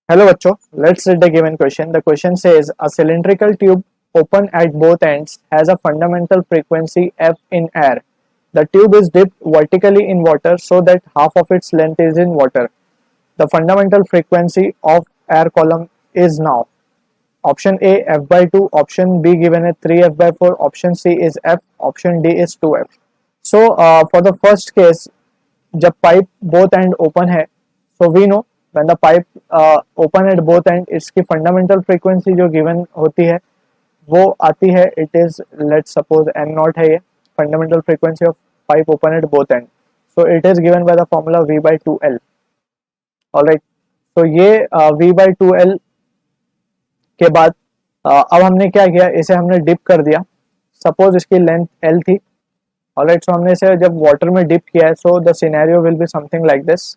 Hello bachcho, let's read the given question. The question says a cylindrical tube open at both ends has a fundamental frequency f in air. The tube is dipped vertically in water so that half of its length is in water. The fundamental frequency of air column is now option A f by 2, option B given at 3f by 4, option C is f, option D is 2f. So for the first case, जब pipe both end open है, so we know when the pipe open at both end इसकी fundamental frequency जो given होती है वो आती है, it is let's suppose n naught है, ये fundamental frequency of pipe open at both end, so it is given by the formula v by 2l. Alright, तो ये v by 2l के बाद अब हमने क्या किया, इसे हमने डिप कर दिया. सपोज इसकी लेंथ l थी. ऑलराइट, सो हमने इसे जब वाटर में डिप किया है, so the scenario will be something like this.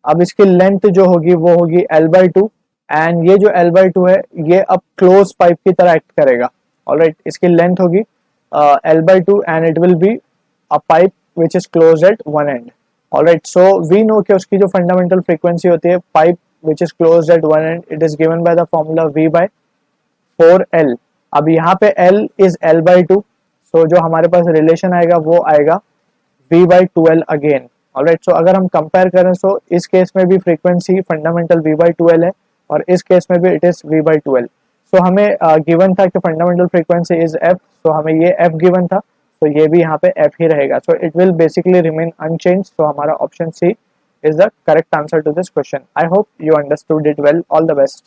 अब इसकी लेंथ जो होगी वो होगी l by 2 एंड ये जो l by 2 है ये अब क्लोज पाइप की तरह एक्ट करेगा. ऑलराइट, इसकी लेंथ होगी l by 2 and it will be a pipe which is close at one end. Alright, so we know कि उसकी जो फंडामेंटल फ्रीक्वेंसी होती है pipe which is close at one end, it is given by the formula v by 4l. अब यहाँ पे l is l by 2, तो जो हमारे पास रिलेशन आएगा वो आएगा v by 2l again. Alright, so अगर हम कंपेयर करें तो इस केस में भी frequency fundamental v by 2l है और इस केस में भी it is v by 2l. सो हमें गिवन था कि फंडामेंटल फ्रीक्वेंसी इज f, सो हमें ये f गिवन था, तो ये भी यहाँ पे f ही रहेगा. So it will basically remain unchange. So हमारा option C is the correct answer to this question. I hope you understood it well. All the best.